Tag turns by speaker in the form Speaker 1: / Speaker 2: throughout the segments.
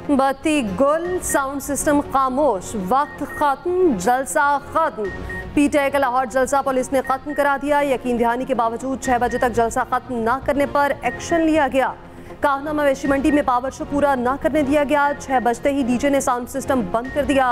Speaker 1: बत्ती गुल, sound system खामोश, वक्त खत्म, जलसा खत्म। पीटीआई का लाहौर जलसा पुलिस ने खत्म करा दिया। यकीन दहानी के बावजूद 6 बजे तक जलसा खत्म न करने पर एक्शन लिया गया। काहना मवेशी मंडी में पावर शो पूरा न करने दिया गया। 6 बजते ही डीजे ने साउंड सिस्टम बंद कर दिया।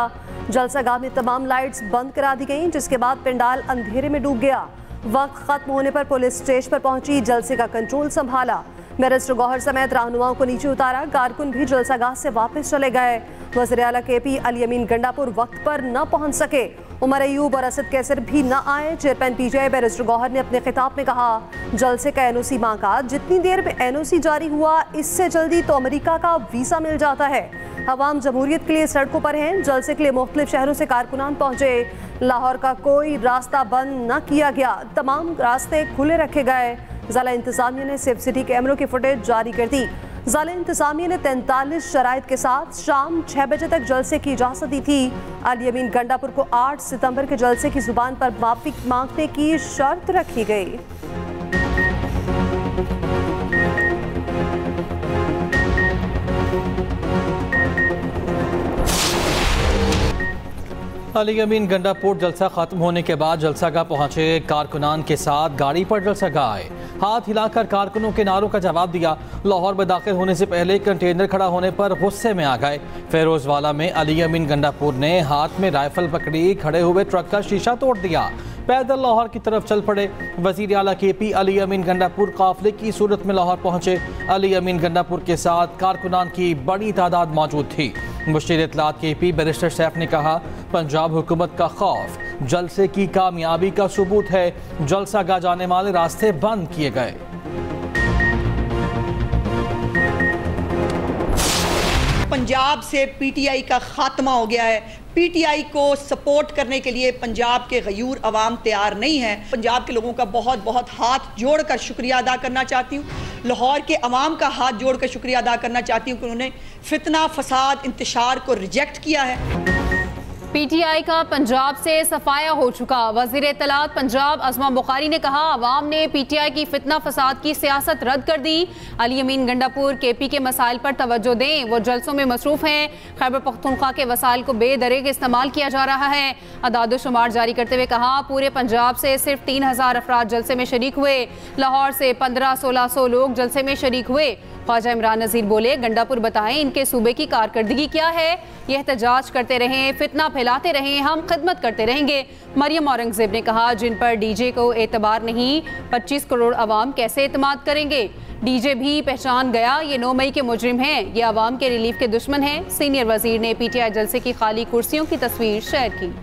Speaker 1: जलसा गाह में तमाम लाइट्स बंद करा दी गईं, जिसके बाद पंडाल अंधेरे में डूब गया। वक्त खत्म होने पर पुलिस स्टेज पर पहुंची, जलसे का कंट्रोल संभाला। बैरिस्टर गौहर समेत रहनुमाओं को नीचे उतारा। कारकुन भी जलसागाह से वापस चले गए। वज़ीर आला केपी अली अमीन गंडापुर वक्त पर न पहुंच सके। उमर अयूब और असद कैसर भी न आए। चेयरमैन पीटीआई बैरिस्टर गौहर ने अपने खिताब में कहा, जलसे का एनओसी मांगा। जितनी देर में एनओसी जारी हुआ, इससे जल्दी तो अमेरिका का वीज़ा मिल जाता है। अवाम जमहूरियत के लिए सड़कों पर हैं। जलसे के लिए मुख्तलिफ शहरों से कारकुनान पहुंचे। लाहौर का कोई रास्ता बंद न किया गया, तमाम रास्ते खुले रखे गए। ज़िला इंतज़ामिया ने सिर्फ सिटी कैमरों की फुटेज जारी कर दी। ज़िला इंतज़ामिया ने 43 शराइत के साथ शाम 6 बजे तक जलसे की इजाज़त दी थी। अली अमीन गंडापुर को 8 सितंबर के जलसे की जुबान पर माफी मांगने की शर्त रखी गई।
Speaker 2: अली अमीन गंडापुर जलसा खत्म होने के बाद जलसागाह पहुंचे कारकुनान के साथ गाड़ी पर जलसागाह आए। हाथ हिलाकर कारकुनों के नारों का जवाब दिया। लाहौर में दाखिल होने से पहले कंटेनर खड़ा होने पर गुस्से में आ गए। फिरोजवाला में अली अमीन गंडापुर ने हाथ में राइफल पकड़ी, खड़े हुए ट्रक का शीशा तोड़ दिया। पैदल लाहौर की तरफ चल पड़े। वज़ीर आला केपी अली अमीन गंडापुर काफिले की सूरत में लाहौर पहुंचे। अली अमीन गंडापुर के साथ कारकुनान की बड़ी तादाद मौजूद थी। मुशीर इत्तलात केपी बैरिस्टर सैफ ने कहा, पंजाब हुकूमत का खौफ जलसे की कामयाबी का सबूत है। जलसागाह जाने वाले रास्ते बंद किए गए।
Speaker 3: पंजाब से पीटीआई का खात्मा हो गया है। पीटीआई को सपोर्ट करने के लिए पंजाब के गयूर अवाम तैयार नहीं है। पंजाब के लोगों का बहुत बहुत हाथ जोड़कर शुक्रिया अदा करना चाहती हूँ। लाहौर के अवाम का हाथ जोड़कर शुक्रिया अदा करना चाहती हूँ कि उन्होंने फितना, फसाद, इंतशार को रिजेक्ट किया है।
Speaker 4: पीटीआई का पंजाब से सफाया हो चुका। वज़ीर इत्तलात पंजाब अज़मा बुखारी ने कहा, अवाम ने पीटीआई की फितना फसाद की सियासत रद्द कर दी। अली अमीन गंडापुर केपी के मसाइल पर तवज्जो दें, वो जलसों में मसरूफ़ हैं। खैबर पख्तूनख्वा के वसाइल को बेदरेग इस्तेमाल किया जा रहा है। अदाद शुमार जारी करते हुए कहा, पूरे पंजाब से सिर्फ 3000 अफराद जलसे में शरीक हुए। लाहौर से 1500-1600 लोग जलसे में शरीक हुए। ख्वाजा इमरान नज़ीर बोले, गंडापुर बताएं इनके सूबे की कारकर्दगी क्या है। यह एहतजाज करते रहें, फितना फैलाते रहें, हम खिदमत करते रहेंगे। मरियम औरंगजेब ने कहा, जिन पर डीजे को एतबार नहीं, 25 करोड़ अवाम कैसे एतमाद करेंगे। डीजे भी पहचान गया, ये 9 मई के मुजरिम हैं, ये अवाम के रिलीफ के दुश्मन हैं। सीनियर वजीर ने पीटीआई जलसे की खाली कुर्सियों की तस्वीर शेयर की।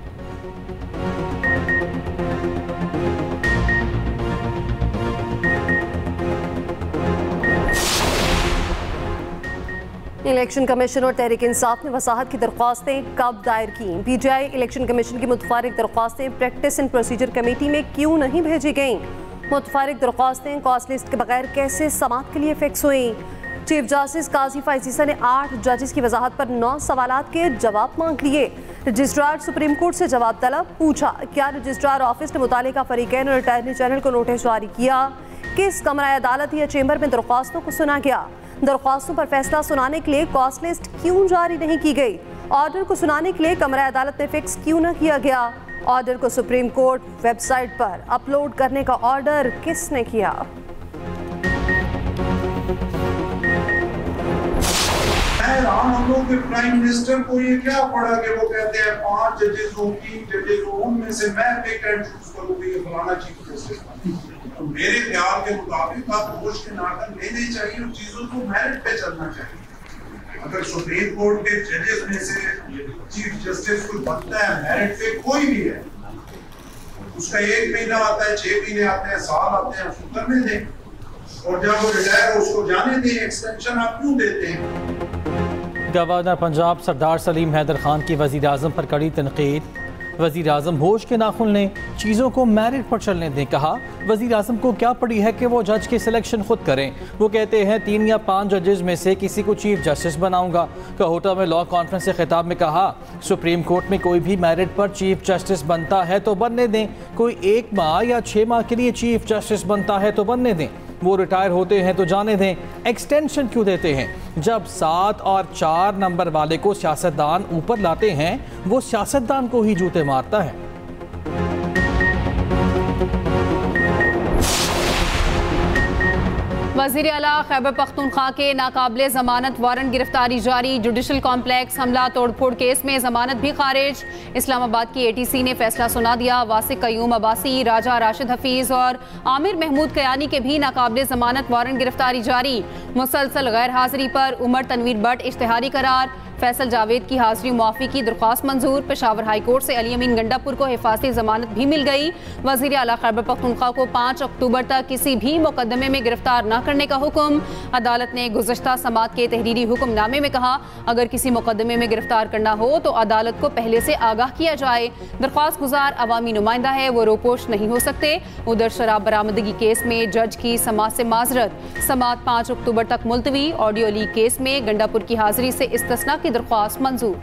Speaker 1: इलेक्शन कमीशन और तहरीक इंसाफ ने वसाहत की दरख्वास्तें कब दायर की। पीटीआई इलेक्शन कमीशन की मुतफारिक दरख्वास्तें प्रैक्टिस एंड प्रोसीजर कमेटी में क्यों नहीं भेजी गईं। मुतफारिक दरख्वास्तें कॉस्ट लिस्ट के बगैर कैसे समाअत के लिए फिक्स हुई। चीफ जस्टिस काजी फाइजीसा ने 8 जजेस की वजाहत पर 9 सवालात के जवाब मांग लिए। रजिस्ट्रार सुप्रीम कोर्ट से जवाब तलब। पूछा, क्या रजिस्ट्रार ऑफिस ने मुतालिका फरीकैन और अटॉर्नी जनरल को नोटिस जारी किया। किस कमरा अदालत या चेंबर में दरख्वास्तों को सुना गया। दरख्वास्तों पर फैसला सुनाने के लिए कॉस्ट लिस्ट क्यों जारी नहीं की गई। ऑर्डर को सुनाने के लिए कमरा अदालत में फिक्स क्यों न किया गया। ऑर्डर को सुप्रीम कोर्ट वेबसाइट पर अपलोड करने का ऑर्डर किसने किया।
Speaker 5: हम लोग के प्राइम मिनिस्टर को ये क्या पड़ा कि वो कहते हैं 5 जजेस हो, 3 जजेस हो, उनमें से मैं पिक एंड चूज करूंगी ये फलाना चीफ जस्टिस। तो मेरे ख्याल के मुताबिक आप होश के नाटक लेने चाहिए और चीजों को मेरिट पे चलना चाहिए। अगर सुप्रीम कोर्ट के जजेस में से चीफ जस्टिस कोई बनता है मेरिट पे, कोई भी है, उसका 1 महीना आता है, 6 महीने आते हैं, साल आते हैं, उसको करने दें। और जब वो रिटायर हो उसको जाने दें। एक्सटेंशन आप क्यों देते हैं।
Speaker 2: गवर्नर पंजाब सरदार सलीम हैदर खान की वज़ीर आज़म पर कड़ी तनकीद। वज़ीर आज़म होश के नाखुन लें, चीज़ों को मेरिट पर चलने दें। कहा, वज़ीर आज़म को क्या पड़ी है कि वो जज की सिलेक्शन खुद करें। वो कहते हैं 3 या 5 जजेस में से किसी को चीफ जस्टिस बनाऊंगा। कहोटा में लॉ कॉन्फ्रेंस से खिताब में कहा, सुप्रीम कोर्ट में कोई भी मेरिट पर चीफ जस्टिस बनता है तो बनने दें। कोई 1 माह या 6 माह के लिए चीफ जस्टिस बनता है तो बनने दें। वो रिटायर होते हैं तो जाने दें, एक्सटेंशन क्यों देते हैं? जब 7 और 4 नंबर वाले को सियासतदान ऊपर लाते हैं, वो सियासतदान को ही जूते मारता है।
Speaker 4: वज़ीर आला खैबर पख्तूनख्वा के नाकाबिले ज़मानत वारंट गिरफ्तारी जारी। जुडिशल कॉम्प्लेक्स हमला तोड़फोड़ केस में ज़मानत भी खारिज। इस्लामाबाद की ATC ने फैसला सुना दिया। वासिक कयूम अब्बासी, राजा राशिद हफीज़ और आमिर महमूद कयानी के भी नाकाबिले ज़मानत वारंट गिरफ्तारी जारी। मुसलसल गैर हाजिरी पर उमर तनवीर भट्ट इश्तिहारी करार। फैसल जावेद की हाजिरी मुआफ़ी की दरख्वास्त मंजूर। पेशावर हाई कोर्ट से अली अमीन गंडापुर को हिफाजती ज़मानत भी मिल गई। वज़ीर आला खैबर पख्तूनख्वा को 5 अक्टूबर तक किसी भी मुकदमे में गिरफ्तार न करने का हुक्म। अदालत ने गुज़श्ता समात के तहरीरी हुक्मनामे में कहा, अगर किसी मुकदमे में गिरफ्तार करना हो तो अदालत को पहले से आगाह किया जाए। दरख्वास्त गुजार अवामी नुमाइंदा है, वो रोपोश नहीं हो सकते। उधर शराब बरामदगी केस में जज की समात से माजरत। समात 5 अक्टूबर तक मुलतवी। ऑडियो लीक केस में गंडापुर की हाजिरी से इस्तिस्ना की दरख्वास्त मंजूर।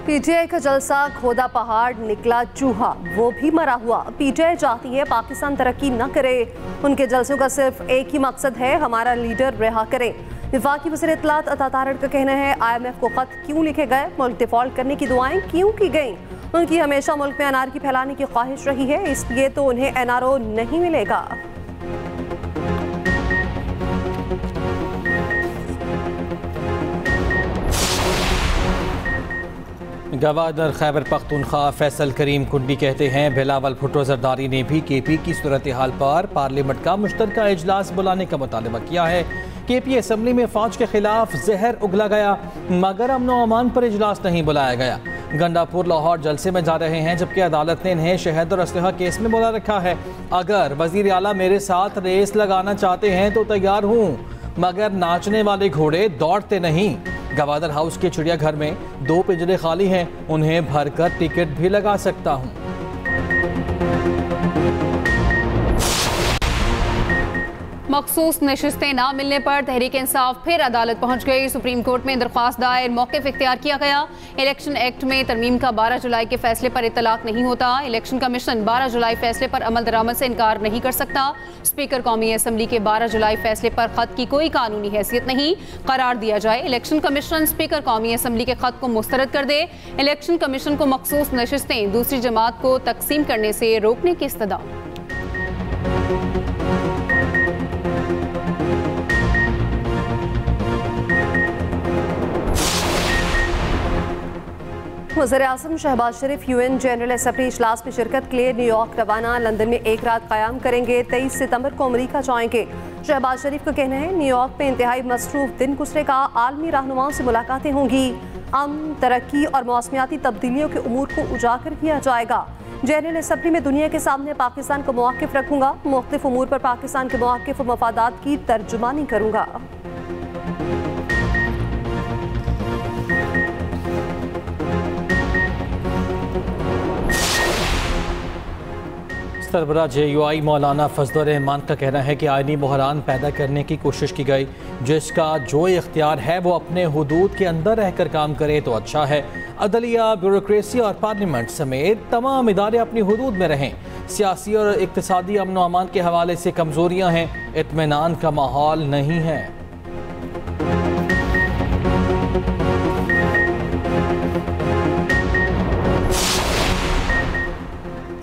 Speaker 1: PTI का जलसा, खोदा पहाड़ निकला चूहा, वो भी मरा हुआ। PTI चाहती है पाकिस्तान तरक्की न करे। उनके जलसों का सिर्फ एक ही मकसद है, हमारा लीडर रिहा करें। वफाकी वज़ीर इत्तलात अता तारड़ का कहना है, IMF को खत क्यों लिखे गए, मुल्क डिफॉल्ट करने की दुआएं क्यों की गईं। उनकी हमेशा मुल्क में अनारकी फैलाने की ख्वाहिश रही है, इसलिए तो उन्हें NRO नहीं मिलेगा।
Speaker 2: गवर्नर खैबर पख्तूनख्वा फैसल करीम कुंडी कहते हैं, बिलावल भुट्टो जरदारी ने भी KP की सूरत हाल पर पार्लियामेंट का मुश्तरका इजलास बुलाने का मुतालबा किया है। KP असम्बली में फौज के खिलाफ जहर उगला गया, मगर अमन अमान पर इजलास नहीं बुलाया गया। गंडापुर लाहौर जलसे में जा रहे हैं, जबकि अदालत ने इन्हें शहद और असलहा केस में बुला रखा है। अगर वजीर आला मेरे साथ रेस लगाना चाहते हैं तो तैयार हूँ, मगर नाचने वाले घोड़े दौड़ते नहीं। गवादर हाउस के चिड़ियाघर में 2 पिंजरे खाली हैं, उन्हें भरकर टिकट भी लगा सकता हूँ।
Speaker 4: मखसूस नशिस्तें ना मिलने पर तहरीक इंसाफ फिर अदालत पहुंच गई। सुप्रीम कोर्ट में दरख्वास्त दायर, मौक़िफ़ इख्तियार किया गया। इलेक्शन एक्ट में तरमीम का 12 जुलाई के फैसले पर इत्तलाक नहीं होता। इलेक्शन कमीशन 12 जुलाई फैसले पर अमल दरामद से इनकार नहीं कर सकता। स्पीकर कौमी असम्बली के 12 जुलाई फैसले पर खत की कोई कानूनी हैसियत नहीं, करार दिया जाए। इलेक्शन कमीशन स्पीकर कौमी असम्बली के खत को मुस्तरद कर दे। इलेक्शन कमीशन को मखसूस नशिस्तें दूसरी जमात को तकसीम करने से रोकने की इस्तदा।
Speaker 1: वज़ीर-ए-आज़म शहबाज शरीफ UN जनरल असम्बली इजलास में शिरकत के लिए न्यूयॉर्क रवाना। लंदन में एक रात क़याम करेंगे। 23 सितंबर को अमरीका जाएंगे। शहबाज शरीफ का कहना है, न्यूयॉर्क में इंतहाई मसरूफ दिन गुजरेगा। आलमी रहनुमाओं से मुलाकातें होंगी। अमन, तरक्की और मौसमियाती तब्दीलियों के उमूर को उजागर किया जाएगा। जनरल असम्बली में दुनिया के सामने पाकिस्तान को मौक़िफ़ रखूंगा। मुख्तलिफ उमूर पर पाकिस्तान के मौक़िफ़ और मफादात की तर्जुमानी करूंगा।
Speaker 2: सरबराह JUI मौलाना फजलुर रहमान का कहना है कि आईनी बहरान पैदा करने की कोशिश की गई, जिसका जो इख्तियार है वो अपने हुदूद के अंदर रहकर काम करे तो अच्छा है। अदलिया, ब्यूरोक्रेसी और पार्लियामेंट समेत तमाम इदारे अपनी हुदूद में रहें। सियासी और इक्तिसादी अमन व अमान के हवाले से कमज़ोरियाँ हैं, इत्मीनान का माहौल नहीं है।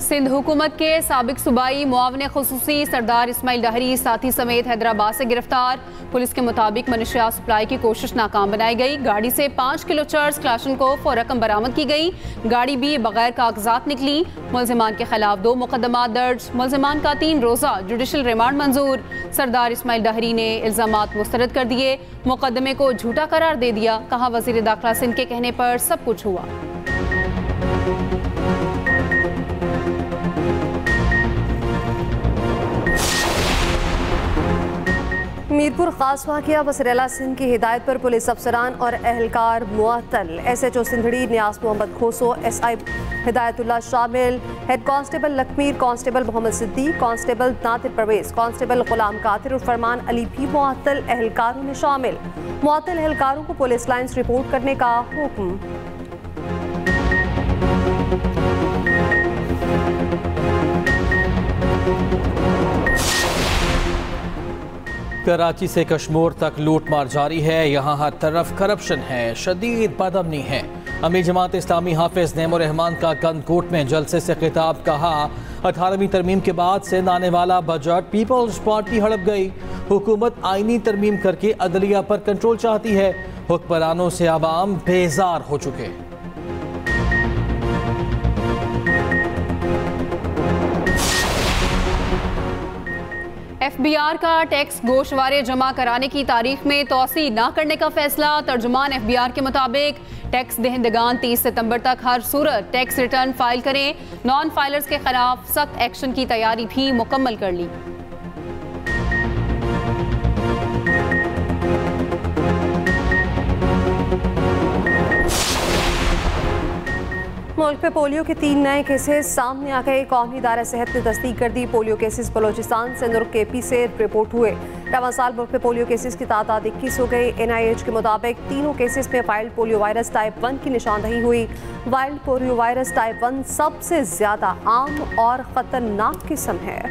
Speaker 4: सिंध हुकूमत के साबिक सूबाई मुआविन खुसूसी सरदार इस्माइल डहरी साथी समेत हैदराबाद से गिरफ्तार। पुलिस के मुताबिक मनशियात सप्लाई की कोशिश नाकाम बनाई गई। गाड़ी से 5 किलो चर्स क्लाशनकोव और रकम बरामद की गई। गाड़ी भी बगैर कागजात निकली। मुलजिमान के खिलाफ 2 मुकदमा दर्ज। मुलजिमान का 3 रोज़ा जुडिशल रिमांड मंजूर। सरदार इस्माइल डहरी ने इल्जामात मुस्तरद कर दिए, मुकदमे को झूठा करार दे दिया। कहा, वज़ीर दाखिला सिंध के कहने पर सब कुछ हुआ।
Speaker 1: मीरपुर खास वाक़या, वज़ीर-ए-आला सिंध की हिदायत पर पुलिस अफसरान और एहलकार मुअत्तल। SHO सिंधड़ी नियाज मोहम्मद खोसो, SI Hidayatullah Shamil, head constable Lakmir, constable Mohammad Siddiq, constable Nadir Parvez, constable Ghulam Qadir और फरमान अली भी मुअत्तल एहलकारों में शामिल। मुअत्तल एहलकारों को पुलिस लाइन्स रिपोर्ट करने का हुक्म।
Speaker 2: कराची से कश्मीर तक लूट मार जारी है। यहाँ हर तरफ करप्शन है, शदीद बदअमनी है। अमीर जमात इस्लामी हाफिज नईमुर रहमान का गनकोट में जलसे से खिताब, कहा 18वीं तरमीम के बाद से आने वाला बजट पीपल्स पार्टी हड़प गई। हुकूमत आईनी तरमीम करके अदलिया पर कंट्रोल चाहती है। हुक्मरानों से आवाम बेजार हो चुके।
Speaker 4: FBR का टैक्स गोशवारे जमा कराने की तारीख में तोसी न करने का फैसला। तर्जुमान FBR के मुताबिक टैक्स दहिंदगान 30 सितंबर तक हर सूरत टैक्स रिटर्न फाइल करें। नॉन फाइलर्स के खिलाफ सख्त एक्शन की तैयारी भी मुकम्मल कर ली।
Speaker 1: मुल्क में पोलियो के 3 नए केसेस सामने आ गए। कौमी इदारा सेहत ने तस्दीक कर दी। पोलियो केसेस बलोचिस्तान, सिंध और KP से रिपोर्ट हुए। रवां साल मुल्क में पोलियो केसेस की तादाद 21 हो गई। NIH के मुताबिक तीनों केसेस में वाइल्ड पोलियो वायरस टाइप 1 की निशानदही हुई। वाइल्ड पोलियो वायरस टाइप 1 सबसे ज्यादा आम और खतरनाक किस्म है।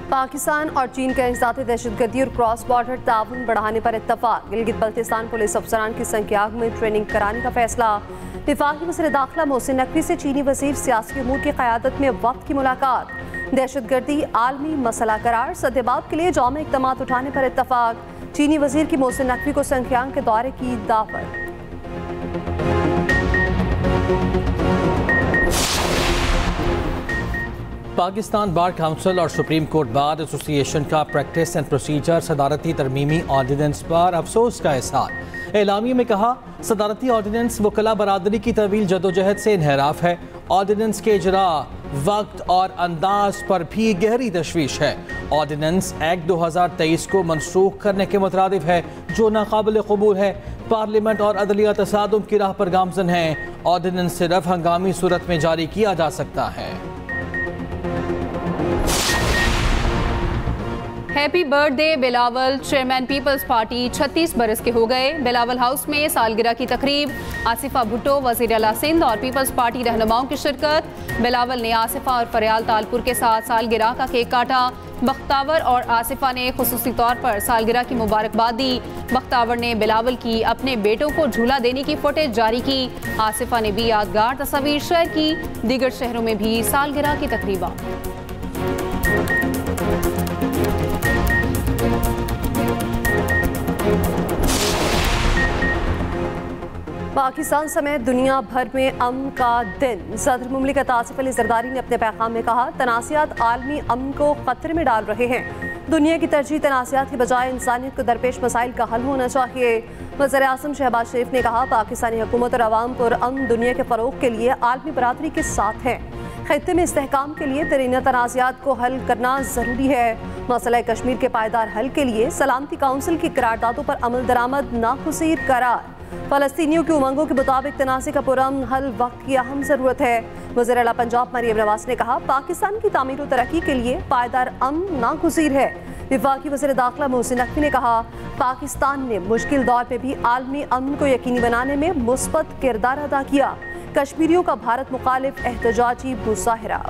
Speaker 1: पाकिस्तान और चीन के इंसदादी दहशतगर्दी और क्रॉस बॉर्डर ताउन बढ़ाने पर इत्तफाक। गिलगित बल्तिस्तान पुलिस अफसरान की संख्याग में ट्रेनिंग कराने का फैसला। वफाकी वज़ीर दाखिला मोहसिन नकवी से चीनी वज़ीर सियासी उमूर की क़यादत में वक्त की मुलाकात। दहशतगर्दी आलमी मसला करार, सद्देबाब के लिए जामे इक़दामात उठाने पर इत्तफाक। चीनी वज़ीर की मोहसिन नकवी को संख्यांग के दौरे की दावत।
Speaker 2: पाकिस्तान बार काउंसिल और सुप्रीम कोर्ट बार एसोसिएशन का प्रैक्टिस एंड प्रोसीजर सदारती तरमीमी ऑर्डिनेंस पर अफसोस का इज़हार। एलामिया में कहा, सदारती ऑर्डिनेंस वकला बरादरी की तवील जदोजहद से इन्हराफ है। ऑर्डिनेंस के इजरा, वक्त और अंदाज पर भी गहरी तशवीश है। ऑर्डिनेंस एक्ट 2023 को मनसूख करने के मुतरादिफ है, जो नाकाबिल कबूल है। पार्लियामेंट और अदलिया तसादुम की राह पर गामजन है। ऑर्डिनेंस सिर्फ हंगामी सूरत में जारी किया जा सकता है।
Speaker 4: Happy birthday Bilawal. Chairman Peoples Party 36 बरस के हो गए। बिलावल हाउस में सालगिरह की तकरीब। आसिफा भुट्टो, वज़ीर आला सिंध और पीपल्स पार्टी रहनुमाओं की शिरकत। बिलावल ने आसिफा और फरियाल तालपुर के साथ सालगिरह का केक काटा। बख्तावर और आसिफा ने खुसूसी तौर पर सालगिरह की मुबारकबाद दी। बख्तावर ने बिलावल की अपने बेटों को झूला देने की फुटेज जारी की। आसिफा ने भी यादगार तस्वीर शेयर की। दीगर शहरों में भी सालगिरह की तकरीबा।
Speaker 1: पाकिस्तान समेत दुनिया भर में अमन का दिन। सदर मुमलिकत आसिफ अली जरदारी ने अपने पैगाम में कहा, तनाज़ात आलमी अमन को खतरे में डाल रहे हैं। दुनिया की तरजीह तनाज़ात के बजाय इंसानियत को दरपेश मसाइल का हल होना चाहिए। वज़ीर आज़म शहबाज शरीफ ने कहा, पाकिस्तानी हुकूमत और अवाम पर अमन दुनिया के फ़रोग के लिए आलमी बरादरी के साथ है। खित्ते में इस्तेहकाम के लिए दरीना तनाज़ात को हल करना ज़रूरी है। मसला कश्मीर के पायदार हल के लिए सलामती काउंसिल की करारदादों पर अमल दरामद नागुज़ीर करार। फ़लस्तीनियों की उमंगों के मुताबिक तनाज़े का पुरअमन हल वक्त की अहम ज़रूरत है। वज़ीर आला पंजाब मरियम नवाज़ ने कहा, पाकिस्तान की तामीर और तरक्की के लिए पायदार अमन नागुज़ीर है। वफाकी वज़ीर दाखिला मोहसिन नकवी ने कहा, पाकिस्तान ने मुश्किल दौर पर भी आलमी अमन को यकीनी बनाने में मुस्बत किरदार अदा किया। कश्मीरियों का भारत मुखालिफ एहतजाजी मुजाहरा।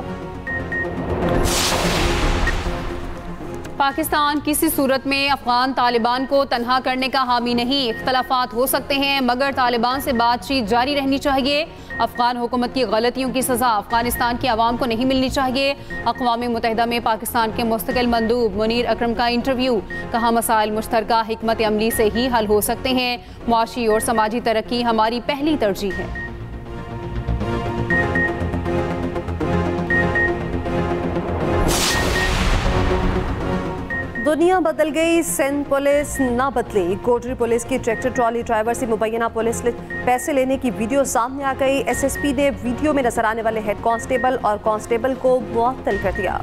Speaker 4: पाकिस्तान किसी सूरत में अफगान तालिबान को तन्हा करने का हामी नहीं। इख्तलाफात हो सकते हैं मगर तालिबान से बातचीत जारी रहनी चाहिए। अफगान हुकूमत की गलतियों की सज़ा अफगानिस्तान की आवाम को नहीं मिलनी चाहिए। अक़वाम मुत्तहिदा में पाकिस्तान के मुस्तकिल मंदूब मुनीर अकरम का इंटरव्यू। कहा, मसाइल मुश्तरका हिकमत अमली से ही हल हो सकते हैं। मुआशी और समाजी तरक्की हमारी पहली तरजीह है।
Speaker 1: दुनिया बदल गई, सिंध पुलिस ना बदली। कोटरी पुलिस की ट्रैक्टर ट्रॉली ड्राइवर से मुबैना पुलिस पैसे लेने की वीडियो सामने आ गई। SSP ने वीडियो में नजर आने वाले हेड कांस्टेबल और कांस्टेबल को मुअत्तल कर दिया।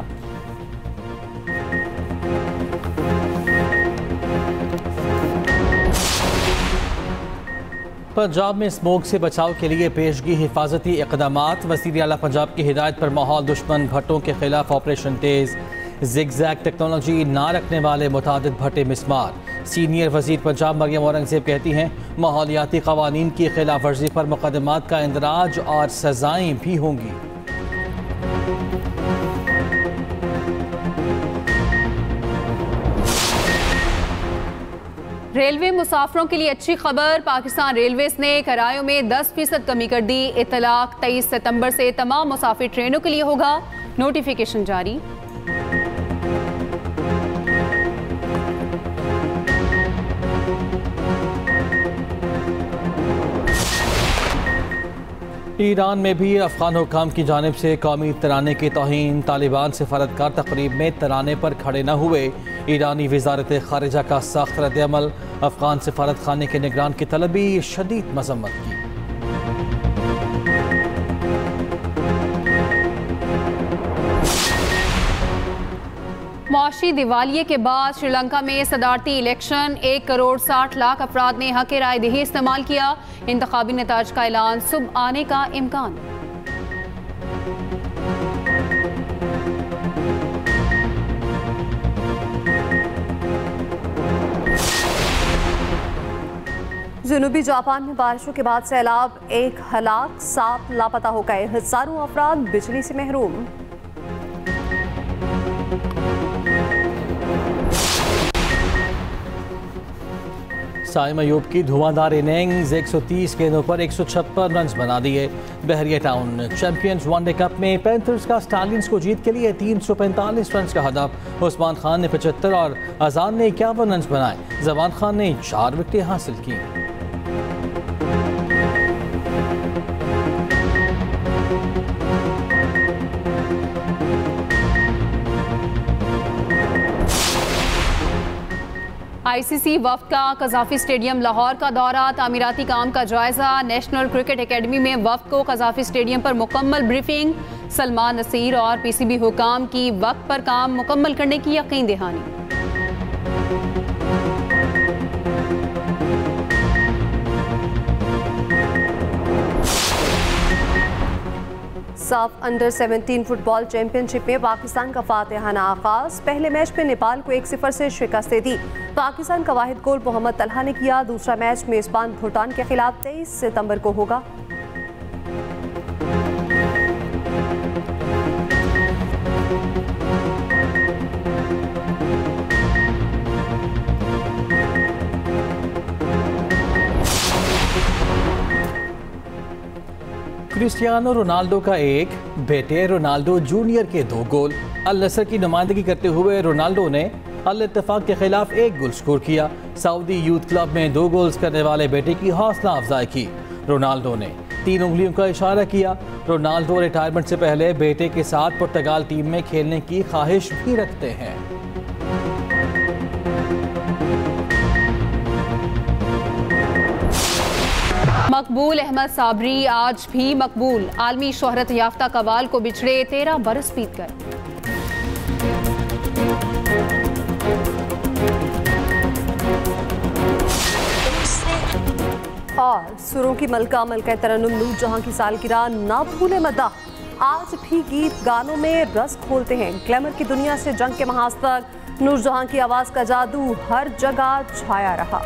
Speaker 2: पंजाब में स्मोक से बचाव के लिए पेशगी हिफाजती इक़दामात। वज़ीर आला पंजाब की हिदायत पर माहौल दुश्मन भट्टों के खिलाफ ऑपरेशन तेज। जिगजैग टेक्नोलॉजी ना रखने वाले मुतादिद भट्टे मिसमार। सीनियर वजीर पंजाब मरियम औरंगजेब कहती हैं माहौलियाती कवानीन की खिलाफ वर्जी पर मुकदमात का इंदराज और सजाएं भी होंगी।
Speaker 4: रेलवे मुसाफिरों के लिए अच्छी खबर, पाकिस्तान रेलवेज ने किरायों में 10% कमी कर दी। इतलाक 23 सितंबर से तमाम मुसाफिर ट्रेनों के लिए होगा, नोटिफिकेशन जारी।
Speaker 2: ईरान में भी अफगान हुकाम की जानिब से कौमी तराने की तौहीन। तालिबान सफारतकार तकरीब में तराने पर खड़े न हुए। ईरानी वजारत खारिजा का सख्त रद्द-ए-अमल। अफगान सफारत खाने के निगरान की तलबी शदीद मजम्मत की।
Speaker 4: मुआशी दिवालिये के बाद श्रीलंका में सदारती इलेक्शन। 1 करोड़ 60 लाख अफराद ने हक राय दही इस्तेमाल किया। इंतखाबी नताज का ऐलान सुबह आने का इम्कान।
Speaker 1: जनूबी जापान में बारिशों के बाद सैलाब, 1 हलाक, 7 लापता हो गए। हजारों अफराद बिजली से महरूम।
Speaker 2: साइम अयूब की धुआंधार इनिंग्स, 130 गेंदों पर 156 रन बना दिए। बहरिया टाउन चैंपियंस वनडे कप में पैंथर्स का स्टालियंस को जीत के लिए 345 रन का हदफ। उस्मान खान ने 75 और अजान ने 51 रन बनाए। जबान खान ने 4 विकेटें हासिल की।
Speaker 4: आईसीसी वफ्द का कज़ाफी स्टेडियम लाहौर का दौरा, तामीराती काम का जायजा। नेशनल क्रिकेट एकेडमी में वफ्द को कज़ाफी स्टेडियम पर मुकम्मल ब्रीफिंग। सलमान नसीर और पीसीबी हुकाम की वक्त पर काम मुकम्मल करने की यकीन दहानी।
Speaker 1: साफ अंडर 17 फुटबॉल चैंपियनशिप में पाकिस्तान का फातिहाना आगाज। पहले मैच में नेपाल को 1-0 से शिकस्त दे दी। पाकिस्तान का वाहिद गोल मोहम्मद तलहा ने किया। दूसरा मैच मेजबान भूटान के खिलाफ 23 सितंबर को होगा।
Speaker 2: क्रिस्टियानो रोनाल्डो का 1, बेटे रोनाल्डो जूनियर के 2 गोल। अल नसर की नुमाइंदगी करते हुए रोनाल्डो ने अल इत्तेफाक के खिलाफ 1 गोल स्कोर किया। सऊदी यूथ क्लब में 2 गोल्स करने वाले बेटे की हौसला अफजाई की। रोनाल्डो ने 3 उंगलियों का इशारा किया। रोनाल्डो रिटायरमेंट से पहले बेटे के साथ पुर्तगाल टीम में खेलने की ख्वाहिश भी रखते हैं।
Speaker 4: मकबूल अहमद साबरी आज भी मकबूल। आलमी शोहरत याफ्ता कवाल को बिछड़े 13 बरस बीत गए।
Speaker 1: और सुरों की मलका मलका तरन्नुम नूर जहां की सालगिरह ना भूले मद्दाह। आज भी गीत गानों में रस खोलते हैं। ग्लैमर की दुनिया से जंग के महाज तक नूर जहां की आवाज का जादू हर जगह छाया रहा।